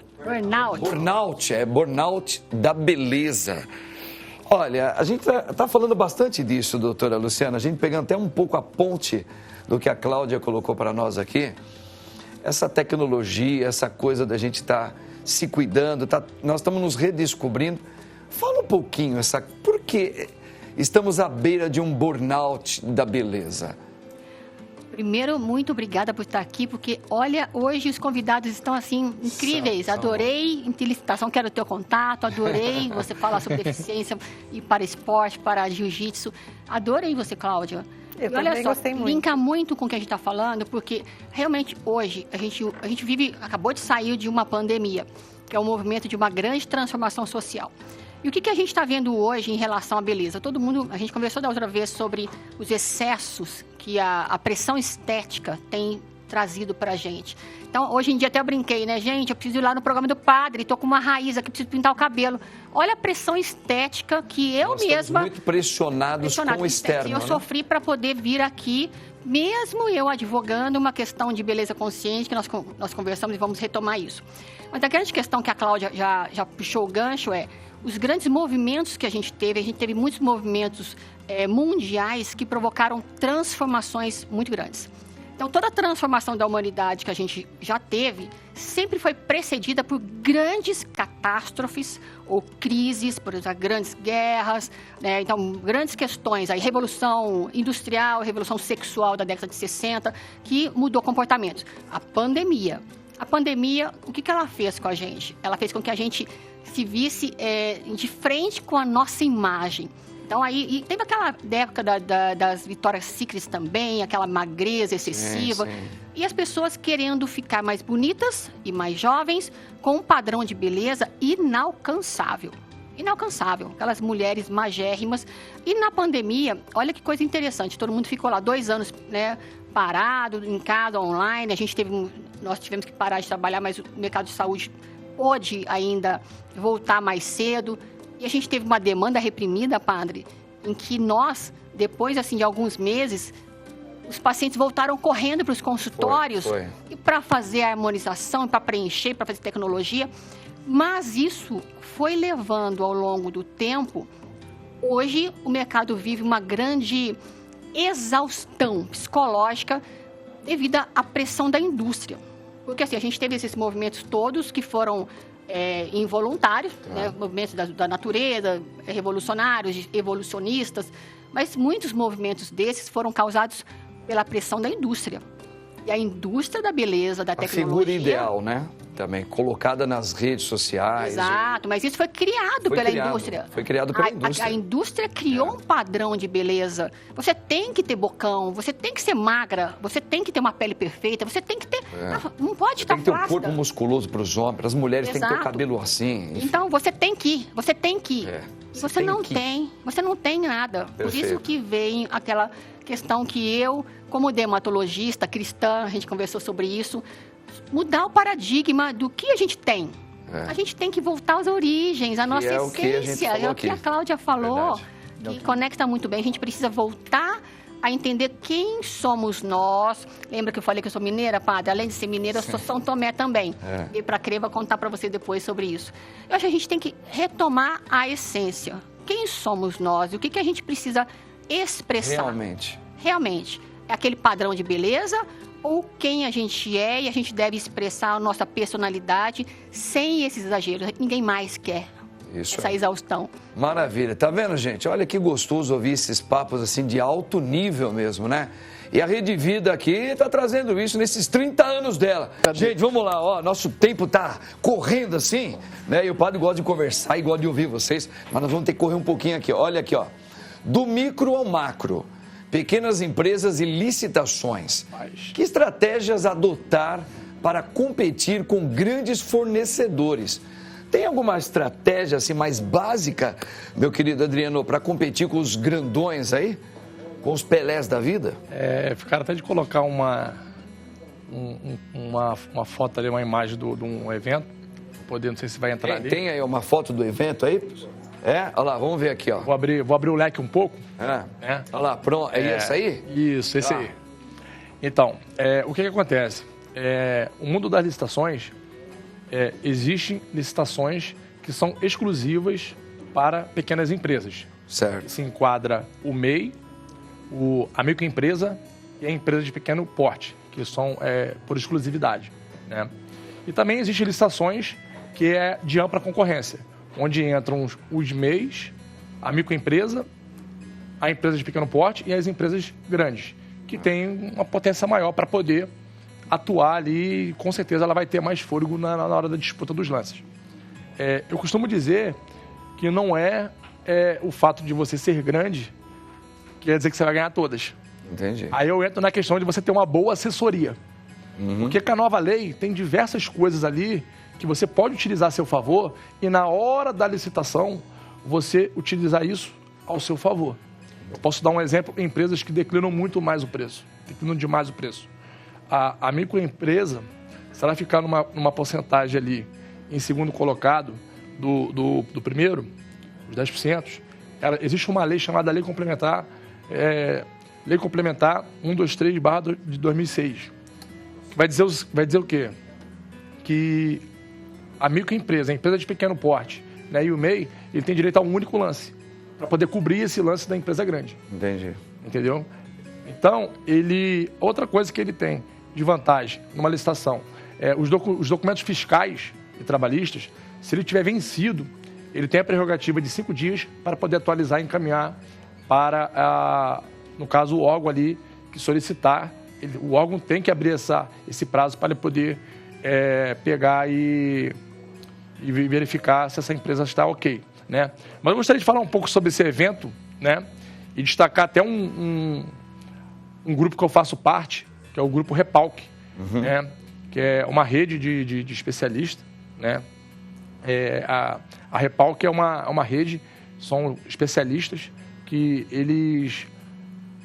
Burnout da beleza. Olha, a gente está falando bastante disso, doutora Luciana, a gente pegando até um pouco a ponte do que a Cláudia colocou para nós aqui. Essa tecnologia, essa coisa da gente estar se cuidando, nós estamos nos redescobrindo. Fala um pouquinho, por que estamos à beira de um burnout da beleza? Primeiro, muito obrigada por estar aqui, porque, olha, hoje os convidados estão, assim, incríveis. Adorei licitação, quero o teu contato, adorei você falar sobre deficiência e para esporte, para jiu-jitsu. Adorei você, Cláudia. Eu e olha também só, gostei muito. linka muito com o que a gente está falando, porque realmente hoje a gente acabou de sair de uma pandemia, que é um movimento de uma grande transformação social. E o que a gente está vendo hoje em relação à beleza? A gente conversou da outra vez sobre os excessos que a pressão estética tem trazido para a gente. Então, hoje em dia até eu brinquei, né, gente? Eu preciso ir lá no programa do padre, estou com uma raiz aqui, preciso pintar o cabelo. Olha a pressão estética que eu mesma... Estamos muito pressionados com o externo, eu sofri para poder vir aqui, mesmo eu advogando uma questão de beleza consciente, que nós conversamos e vamos retomar isso. Mas a grande questão que a Cláudia já puxou o gancho é os grandes movimentos que a gente teve muitos movimentos mundiais que provocaram transformações muito grandes. Então, toda a transformação da humanidade que a gente já teve sempre foi precedida por grandes catástrofes ou crises, por exemplo, grandes guerras, né? Então, grandes questões, a Revolução Industrial, a Revolução Sexual da década de 60, que mudou comportamentos. A pandemia, o que ela fez com a gente? Ela fez com que a gente se visse de frente com a nossa imagem. Então, aí e teve aquela década das Victoria's Secret também, aquela magreza excessiva. Sim. E as pessoas querendo ficar mais bonitas e mais jovens, com um padrão de beleza inalcançável. Inalcançável. Aquelas mulheres magérrimas. E na pandemia, olha que coisa interessante, todo mundo ficou lá 2 anos, né, parado, em casa, online. Nós tivemos que parar de trabalhar, mas o mercado de saúde pôde ainda voltar mais cedo. E a gente teve uma demanda reprimida, padre, em que nós, depois assim, de alguns meses, os pacientes voltaram correndo para os consultórios para fazer a harmonização, para preencher, para fazer tecnologia. Mas isso foi levando ao longo do tempo. Hoje, o mercado vive uma grande exaustão psicológica devido à pressão da indústria. Porque assim, a gente teve esses movimentos todos que foram involuntários, né? Movimentos da natureza, revolucionários, evolucionistas, mas muitos movimentos desses foram causados pela pressão da indústria. E a indústria da beleza, da tecnologia... A figura ideal, né? Também colocada nas redes sociais. Exato, mas isso foi criado pela indústria. Foi criado pela indústria. A indústria criou um padrão de beleza. Você tem que ter bocão, você tem que ser magra, você tem que ter uma pele perfeita, você tem que ter... Não pode estar flácida. Tem que ter um corpo musculoso para os homens, para as mulheres tem que ter o cabelo assim. Enfim. Então, você tem que ir. Você não tem nada. Perfeito. Por isso que vem aquela questão que eu, como dermatologista cristã, a gente conversou sobre isso, mudar o paradigma do que a gente tem. A gente tem que voltar às origens, à nossa essência. É o que a Cláudia falou, que conecta muito bem. A gente precisa voltar a entender quem somos nós. Lembra que eu falei que eu sou mineira, padre? Além de ser mineira, eu sou São Tomé também. E para Creva contar para você depois sobre isso. Eu acho que a gente tem que retomar a essência. Quem somos nós? E o que a gente precisa expressar? Realmente. É aquele padrão de beleza ou quem a gente é e a gente deve expressar a nossa personalidade sem esses exageros. Ninguém mais quer essa exaustão. Maravilha. Tá vendo, gente? Olha que gostoso ouvir esses papos assim de alto nível mesmo, né? E a Rede Vida aqui está trazendo isso nesses 30 anos dela. Gente, vamos lá, ó, nosso tempo tá correndo assim, né? E o padre gosta de conversar e gosta de ouvir vocês, mas nós vamos ter que correr um pouquinho aqui. Olha aqui, ó. Do micro ao macro. Pequenas empresas e licitações. Que estratégias adotar para competir com grandes fornecedores? Tem alguma estratégia assim mais básica, meu querido Adriano, para competir com os grandões aí? Com os Pelés da vida? Ficaram até de colocar uma foto ali, uma imagem de um evento. Não sei se vai entrar ali. Tem aí uma foto do evento aí? Olha lá, vamos ver aqui, ó. Vou abrir o leque um pouco. Olha lá, pronto. É esse aí? Isso, esse aí. Então, o que acontece? O mundo das licitações, existem licitações que são exclusivas para pequenas empresas. Certo. Se enquadra o MEI, a microempresa e a empresa de pequeno porte, que são por exclusividade, né? E também existem licitações que é de ampla concorrência, onde entram os MEIs, a microempresa, a empresa de pequeno porte e as empresas grandes, que têm uma potência maior para poder atuar ali e, com certeza, ela vai ter mais fôlego na hora da disputa dos lances. Eu costumo dizer que não é o fato de você ser grande que quer dizer que você vai ganhar todas. Entendi. Aí eu entro na questão de você ter uma boa assessoria. Porque com a nova lei tem diversas coisas ali que você pode utilizar a seu favor e na hora da licitação você utilizar isso ao seu favor. Eu posso dar um exemplo, empresas que declinam muito mais o preço, declinam demais o preço. A microempresa, se ela ficar numa porcentagem ali em segundo colocado do primeiro, os 10%, existe uma lei chamada Lei Complementar 123/de 2006, que vai dizer o quê? Que a microempresa, a empresa de pequeno porte, né, e o MEI, ele tem direito a um único lance, para poder cobrir esse lance da empresa grande. Entendi. Entendeu? Então, outra coisa que ele tem de vantagem numa licitação, os documentos fiscais e trabalhistas, se ele tiver vencido, ele tem a prerrogativa de 5 dias para poder atualizar e encaminhar para, no caso, o órgão ali que solicitar. O órgão tem que abrir esse prazo para ele poder pegar e verificar se essa empresa está ok, né? Mas eu gostaria de falar um pouco sobre esse evento né? E destacar até um grupo que eu faço parte, que é o Grupo Repalc, né? Que é uma rede de especialistas, né? A Repalc é uma rede, são especialistas que eles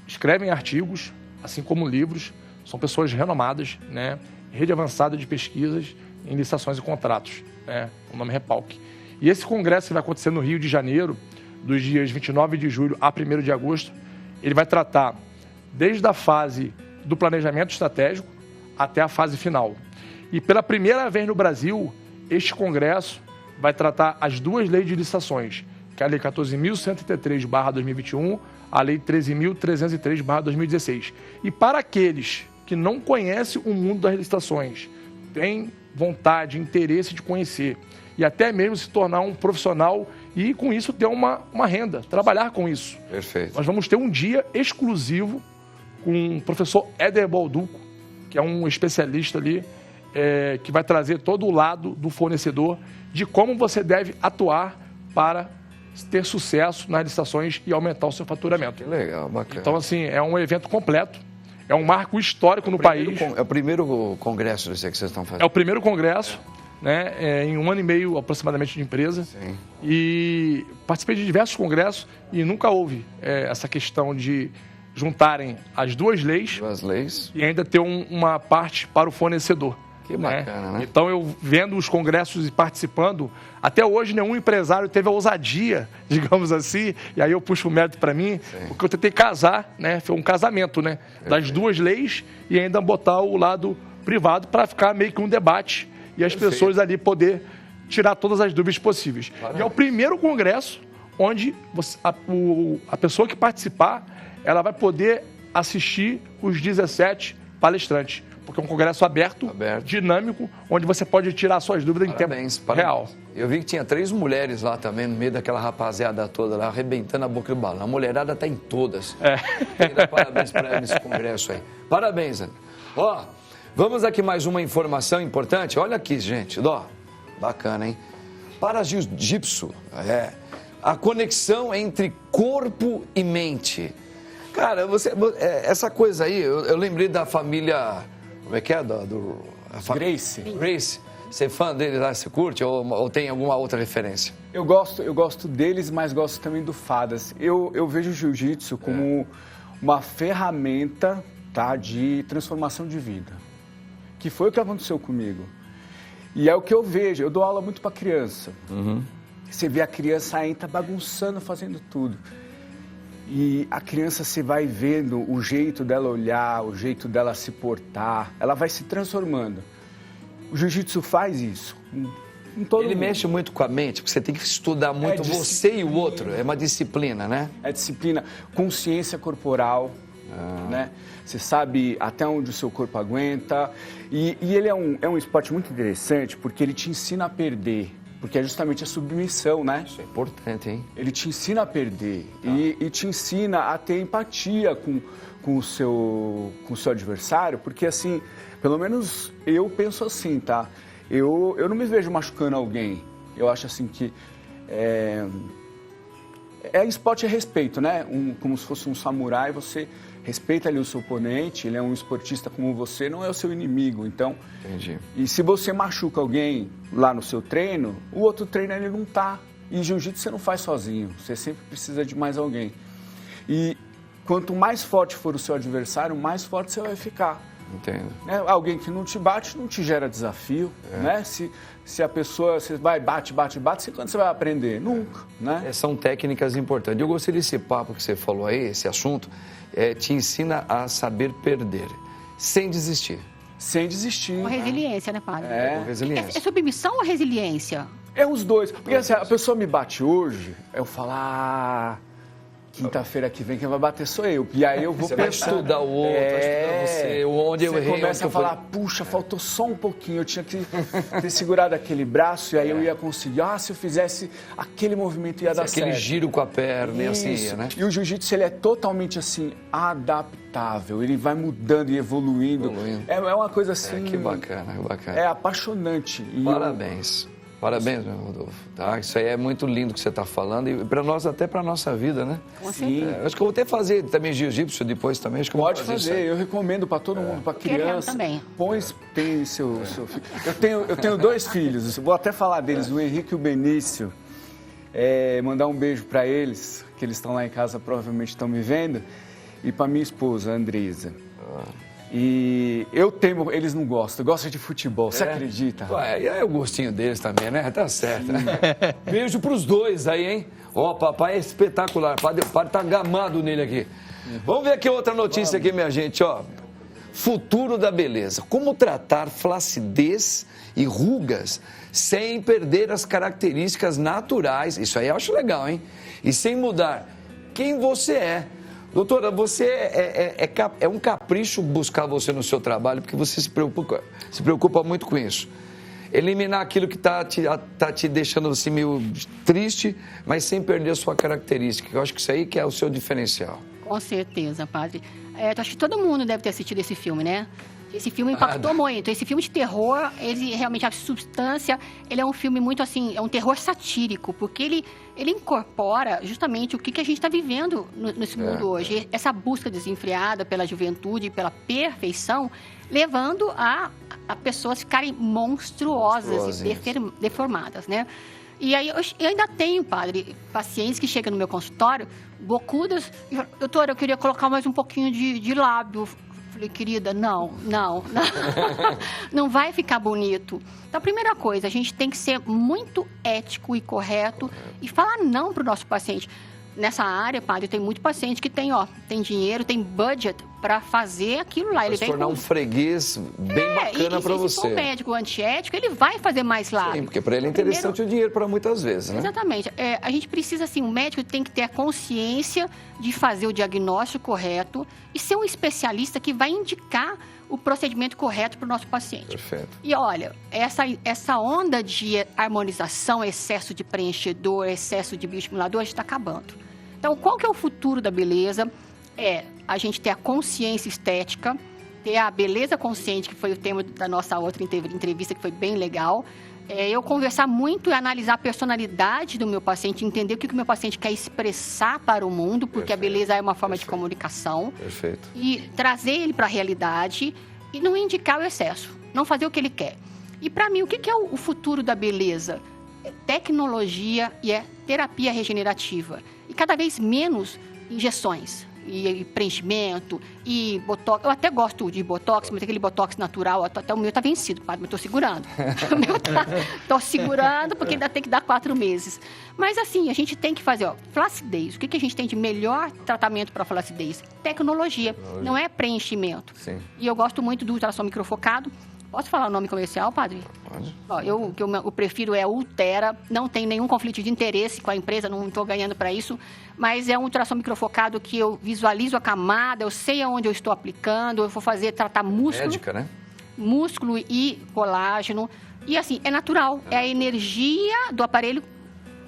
escrevem artigos, assim como livros, são pessoas renomadas, né? Rede avançada de pesquisas em licitações e contratos, né? O nome é Repalc. E esse congresso que vai acontecer no Rio de Janeiro, dos dias 29 de julho a 1º de agosto, ele vai tratar desde a fase do planejamento estratégico até a fase final. E pela primeira vez no Brasil, este congresso vai tratar as duas leis de licitações, que é a Lei 14.133/2021, a Lei 13.303/2016. E para aqueles que não conhecem o mundo das licitações, têm vontade, interesse de conhecer e até mesmo se tornar um profissional e, com isso, ter uma renda, trabalhar com isso. Perfeito. Nós vamos ter um dia exclusivo com o professor Éder Balduco, que é um especialista ali, que vai trazer todo o lado do fornecedor, de como você deve atuar para ter sucesso nas licitações e aumentar o seu faturamento. Que legal, bacana. Então, assim, é um evento completo, é um marco histórico no país. É o primeiro congresso desse que vocês estão fazendo? É o primeiro congresso, né, em 1 ano e meio aproximadamente de empresa. Sim. E participei de diversos congressos e nunca houve essa questão de juntarem as duas leis e ainda ter uma parte para o fornecedor. Que bacana, né? Então, eu vendo os congressos e participando, até hoje nenhum empresário teve a ousadia, digamos assim, e aí eu puxo o mérito para mim, porque eu tentei casar, né? Foi um casamento, né? Das duas leis e ainda botar o lado privado para ficar meio que um debate e as pessoas ali poder tirar todas as dúvidas possíveis. E é o primeiro congresso onde a pessoa que participar, ela vai poder assistir os 17 palestrantes. Porque é um congresso aberto, dinâmico, onde você pode tirar suas dúvidas em tempo real. Eu vi que tinha 3 mulheres lá também, no meio daquela rapaziada toda lá, arrebentando a boca do balão. A mulherada tá em todas. Ainda parabéns para ela nesse congresso aí. Parabéns, Ana. Ó, vamos aqui mais uma informação importante. Olha aqui, gente. Ó, bacana, hein? Para jiu-jitsu, a conexão entre corpo e mente. Cara, essa coisa aí, eu lembrei da família... Como é que é? Gracie. Gracie. Você é fã dele lá? Você curte? Ou tem alguma outra referência? Eu gosto deles, mas gosto também do Fadas. Eu vejo o jiu-jitsu como uma ferramenta, tá, de transformação de vida. Que foi o que aconteceu comigo. E é o que eu vejo. Eu dou aula muito para criança. Você vê a criança aí, tá bagunçando, fazendo tudo. E a criança, você vai vendo o jeito dela olhar, o jeito dela se portar, ela vai se transformando. O jiu-jitsu faz isso. Em todo mundo. Mexe muito com a mente, porque você tem que estudar muito você e o outro. É uma disciplina, né? É disciplina. Consciência corporal, né? Você sabe até onde o seu corpo aguenta. E ele é um esporte muito interessante, porque ele te ensina a perder. Porque é justamente a submissão, né? Isso é importante, hein? Ele te ensina a perder e te ensina a ter empatia com o seu adversário, porque assim, pelo menos eu penso assim, tá? Eu não me vejo machucando alguém. Eu acho assim que esporte é respeito, né? Como se fosse um samurai, você respeita ali o seu oponente, ele é um esportista como você, não é o seu inimigo, então... Entendi. E se você machuca alguém lá no seu treino, o outro treino ele não tá. E jiu-jitsu você não faz sozinho, você sempre precisa de mais alguém. E quanto mais forte for o seu adversário, mais forte você vai ficar. Entendo. Alguém que não te bate, não te gera desafio, né? Se a pessoa, você vai, bate, quando você vai aprender? Nunca, né? São técnicas importantes. Eu gostei desse papo que você falou aí, esse assunto, te ensina a saber perder, sem desistir. Sem desistir. Com resiliência, né, padre? Com resiliência. É submissão ou resiliência? É os dois. Porque assim, a pessoa me bate hoje, eu falo, quinta-feira que vem quem vai bater sou eu. E aí eu vou pensar. Vai estudar o outro, vai estudar você, onde eu errei. Você começa a falar, puxa, faltou só um pouquinho, eu tinha que ter segurado aquele braço e aí eu ia conseguir. Se eu fizesse aquele movimento ia dar certo. Aquele giro com a perna e assim ia, né? E o jiu-jitsu, ele é totalmente assim, adaptável, ele vai mudando e evoluindo. É uma coisa assim... Que bacana, que bacana. É apaixonante. Parabéns. Parabéns, meu Rodolfo. Tá? Isso aí é muito lindo que você está falando e para nós, até para a nossa vida, né? Sim. Acho que eu vou até fazer também jiu-jitsu depois também. Acho que eu vou Pode fazer, eu recomendo para todo mundo, para criança. Também. Tem seu filho. Eu tenho 2 filhos, vou até falar deles, o Henrique e o Benício. Mandar um beijo para eles, que eles estão lá em casa, provavelmente estão me vendo, e para minha esposa, a Andresa. E eu temo, eles não gostam de futebol, você acredita? Ué, é o gostinho deles também, né? Tá certo. Beijo pros 2 aí, hein? Ó, papai é espetacular, o padre tá gamado nele aqui. Vamos ver aqui outra notícia aqui, minha gente, ó. Futuro da beleza. Como tratar flacidez e rugas sem perder as características naturais. Isso aí eu acho legal, hein? E sem mudar quem você é. Doutora, você é um capricho buscar você no seu trabalho, porque você se preocupa muito com isso. Eliminar aquilo que tá te deixando assim meio triste, mas sem perder a sua característica. Eu acho que isso aí que é o seu diferencial. Com certeza, padre. Acho que todo mundo deve ter assistido esse filme, né? Esse filme impactou muito. Esse filme de terror, ele realmente, a substância, ele é um filme muito assim, é um terror satírico, porque ele incorpora justamente o que a gente está vivendo nesse mundo hoje. Essa busca desenfreada pela juventude, pela perfeição, levando a pessoas ficarem monstruosas e deformadas, né? E aí eu ainda tenho, padre, pacientes que chegam no meu consultório, bocudas, e falam, doutora, eu queria colocar mais um pouquinho de lábio. Falei, querida, não vai ficar bonito. Então, a primeira coisa, a gente tem que ser muito ético e correto e falar não para o nosso paciente. Nessa área, padre, tem muito paciente que tem dinheiro, tem budget para fazer aquilo lá. Ele se tornar um freguês bem bacana para você. Se for um médico antiético, ele vai fazer mais lábio. Sim, porque para ele é interessante o dinheiro para muitas vezes, né? Exatamente. A gente precisa, assim, o médico tem que ter a consciência de fazer o diagnóstico correto e ser um especialista que vai indicar o procedimento correto para o nosso paciente. Perfeito. E olha, essa onda de harmonização, excesso de preenchedor, excesso de bioestimulador, está acabando. Então, qual que é o futuro da beleza? A gente ter a consciência estética, ter a beleza consciente, que foi o tema da nossa outra entrevista, que foi bem legal. Eu conversar muito e analisar a personalidade do meu paciente, entender o que o meu paciente quer expressar para o mundo, porque a beleza é uma forma de comunicação. Perfeito. E trazer ele para a realidade e não indicar o excesso, não fazer o que ele quer. E para mim, o que é o futuro da beleza? É tecnologia e é terapia regenerativa. E cada vez menos injeções. E preenchimento, e botox. Eu até gosto de botox, mas aquele botox natural, até o meu tá vencido, padre, mas tô segurando. Tô segurando porque ainda tem que dar 4 meses. Mas assim, a gente tem que fazer, flacidez. O que a gente tem de melhor tratamento para flacidez? Tecnologia, não é preenchimento. Sim. E eu gosto muito do ultrassom microfocado. Posso falar o nome comercial, padre? Pode. O que eu prefiro é Ultera, não tem nenhum conflito de interesse com a empresa, não estou ganhando para isso, mas é um ultrassom microfocado que eu visualizo a camada, eu sei aonde eu estou aplicando, eu vou tratar músculo. Médica, né? Músculo e colágeno. E assim, é natural, é a energia do aparelho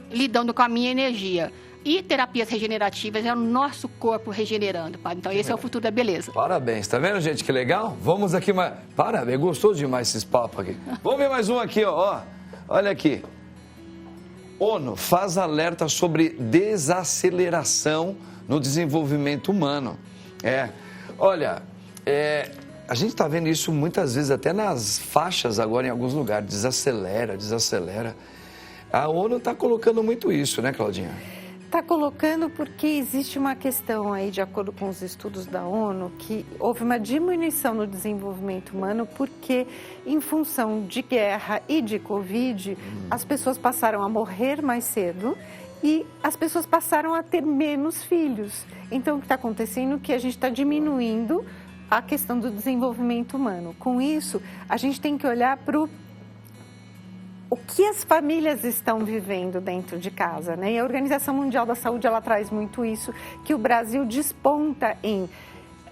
lidando com a minha energia. E terapias regenerativas é o nosso corpo regenerando, padre. Então, esse é o futuro da beleza. Parabéns, tá vendo, gente? Que legal? Vamos aqui mais. Parabéns, gostou demais esses papos aqui. Vamos ver mais um aqui, ó. Olha aqui. ONU faz alerta sobre desaceleração no desenvolvimento humano. Olha, a gente está vendo isso muitas vezes até nas faixas agora em alguns lugares. Desacelera. A ONU está colocando muito isso, né, Claudinha? Está colocando porque existe uma questão aí, de acordo com os estudos da ONU, que houve uma diminuição no desenvolvimento humano porque, em função de guerra e de Covid, as pessoas passaram a morrer mais cedo e as pessoas passaram a ter menos filhos. Então, o que está acontecendo é que a gente está diminuindo a questão do desenvolvimento humano. Com isso, a gente tem que olhar para o que as famílias estão vivendo dentro de casa, né? E a Organização Mundial da Saúde, ela traz muito isso, que o Brasil desponta em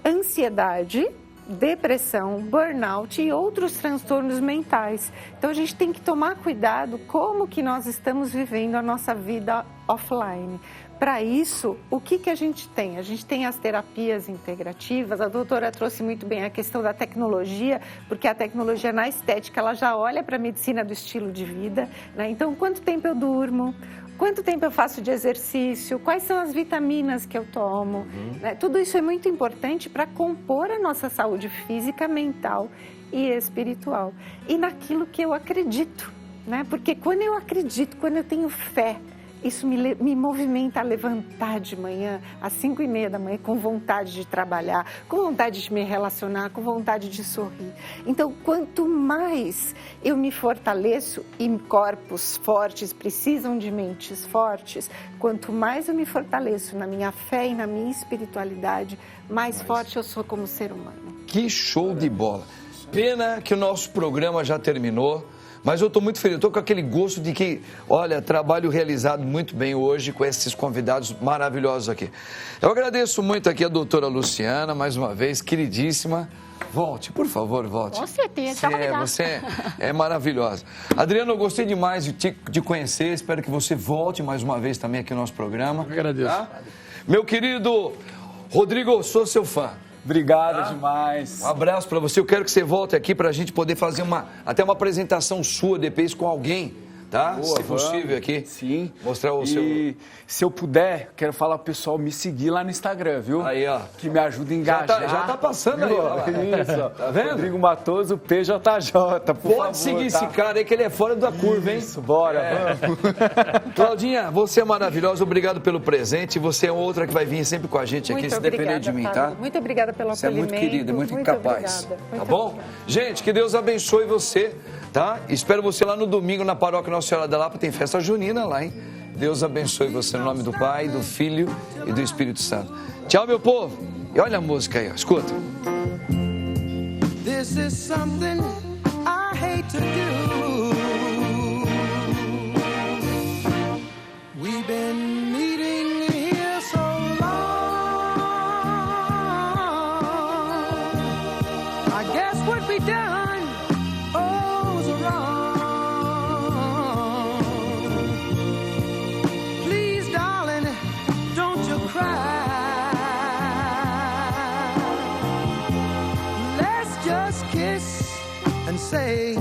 ansiedade, depressão, burnout e outros transtornos mentais. Então, a gente tem que tomar cuidado como que nós estamos vivendo a nossa vida offline. para isso, o que a gente tem? A gente tem as terapias integrativas, a doutora trouxe muito bem a questão da tecnologia, porque a tecnologia na estética, ela já olha para a medicina do estilo de vida, né? Então, quanto tempo eu durmo? Quanto tempo eu faço de exercício? Quais são as vitaminas que eu tomo? Né? Tudo isso é muito importante para compor a nossa saúde física, mental e espiritual. E naquilo que eu acredito, né? Porque quando eu acredito, quando eu tenho fé, isso me movimenta a levantar de manhã, às 5:30 da manhã, com vontade de trabalhar, com vontade de me relacionar, com vontade de sorrir. Então, quanto mais eu me fortaleço, e corpos fortes precisam de mentes fortes, quanto mais eu me fortaleço na minha fé e na minha espiritualidade, mais forte eu sou como ser humano. Que show de bola. Pena que o nosso programa já terminou. Mas eu estou muito feliz, eu estou com aquele gosto de que, olha, trabalho realizado muito bem hoje com esses convidados maravilhosos aqui. Eu agradeço muito aqui a doutora Luciana, mais uma vez, queridíssima. Volte, por favor, volte. Com certeza, Você é maravilhosa. Adriano, eu gostei demais de te conhecer, espero que você volte mais uma vez também aqui no nosso programa. Eu agradeço. Tá? Meu querido Rodrigo, sou seu fã. Obrigado demais. Um abraço para você. Eu quero que você volte aqui para a gente poder fazer até uma apresentação sua depois com alguém, tá? Boa, se possível aqui. Sim. Mostrar o seu... se eu puder, quero falar pro pessoal me seguir lá no Instagram, viu? Aí, ó. Que me ajuda a engajar. Já tá passando aí, ó. Isso, ó. Tá vendo? Rodrigo Matoso, PJJ, por favor. Pode seguir tá? esse cara aí que ele é fora da curva, hein? Isso, bora, vamos. Claudinha, você é maravilhosa. Obrigado pelo presente. Você é outra que vai vir sempre com a gente aqui, Muito se depender de mim, Fábio. tá? Muito obrigada pelo Você é acolhimento. muito querida, muito capaz. Obrigada. Tá Muito bom? obrigada. Gente, que Deus abençoe você, tá? Espero você lá no domingo na Paróquia Nossa Senhora da Lapa. Tem festa junina lá, hein? Deus abençoe você no nome do Pai, do Filho e do Espírito Santo. Tchau, meu povo. E olha a música aí, ó. Escuta. This is something I hate to do. We've been meeting here so long. I guess what we done was wrong. Please, darling, don't you cry. Let's just kiss and say